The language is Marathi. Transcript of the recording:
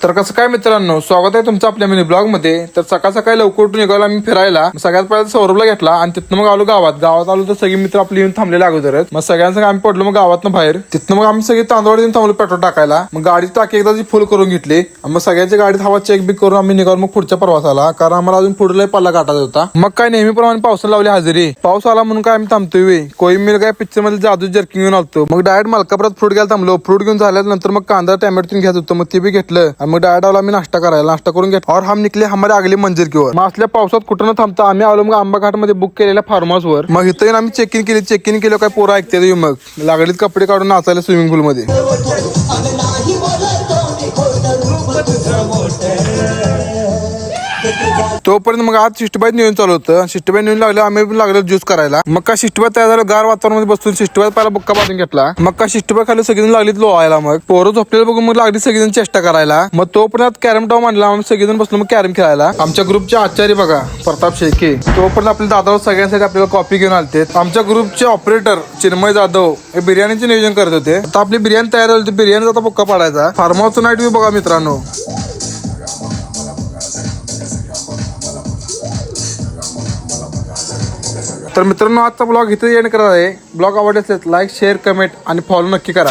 तर कसं काय मित्रांनो, स्वागत आहे तुमचं आपल्या मिनी ब्लॉग मध्ये. तर सकाळ सकाळी लवकर उठून निघालो आम्ही फिरायला. सगळ्यात पहिला सौरभला घेतला आणि तिथनं मग आलो गावात आलो तर सगळी मित्र आपली येऊन थांबलेले अगोदरच. मग सगळ्यांसंग आम्ही पडलो मग गावातनं बाहेर. तिथनं मग आम्ही सगळी तांदूळ येऊन थांबलो पेट्रोल टाकायला. मग गाडीची टाकी एकदा फुल करून घेतली आणि मग सगळ्यांच्या गाडीत हवा चेक बी करून आम्ही निघालो मग पुढच्या प्रवासाला, कारण आम्हाला अजून पुढे पल्ला गाठायचा होता. मग काय नेहमीप्रमाणे पावसाला लावली हजेरी. पाऊस आला म्हणून काय आम्ही थांबतोय. कोई मिल काय पिक्चर मध्ये जादू जर्किंग घेऊन आलतो. मग डायरेक्ट मलकापुरात फ्रूट घ्यायला थांबलो. फ्रूट घेऊन झाल्यानंतर मग कांदा टॅमॅटो घ्यायचं होतं, मग ते बी घेतलं आणि मग डायरेक्ट आलो आम्ही नाश्ता करायला. नाश्ता करून घेतला और हम निकले हमारे अगले मंजिल की ओर. मग असल्या पावसात कुठं न थांबता आम्ही आलो मग आंबा घाट मध्ये बुक केलेल्या फार्म हाऊस वर. मग इथं आम्ही चेक इन केलं. काय पोरं ऐकते मग लागलीत कपडे काढून नाचायला स्विमिंग पूल मध्ये. तोपर्यंत मग आज शिष्टबाई नेऊन चालू होतं. शिष्टबाई नेऊन लागलं, आम्ही पण लागलो ज्यूस करायला. मग का शिष्टबाई तयार झालं, गार वातावरणामध्ये बसून शिष्टबाई पहिला बुक्का बांधून घेतला. मग का शिष्टबाई खाली सगळेजण लागलीत लोहायला. मग पोरं झोपलेलं बघून मग लागली सगळेजण चेष्टा करायला. मग तोपर्यंत कॅरम टाव मांडला. आम्ही सगळेजण बसलो मग कॅरम खेळायला. आमच्या ग्रुपचे आचार्य बघा प्रताप शेळके, तोपर्यंत आपल्या दादावर सगळ्यांसाठी आपल्याला कॉफी घेऊन आलते. आमच्या ग्रुपचे ऑपरेटर चिन्मय जाधव हे बिर्याणीचे नियोजन करत होते. आता आपली बिर्याणी तयार झाली, बिर्याणीचा आता बुक्का पाडायचा. फार्म हाऊसचं नाईट व्ह्यू बघा मित्रांनो. तर मित्रांनो, आजचा ब्लॉग इथे एंड करत आहे. ब्लॉग आवडले असेल लाईक शेअर कमेंट आणि फॉलो नक्की करा.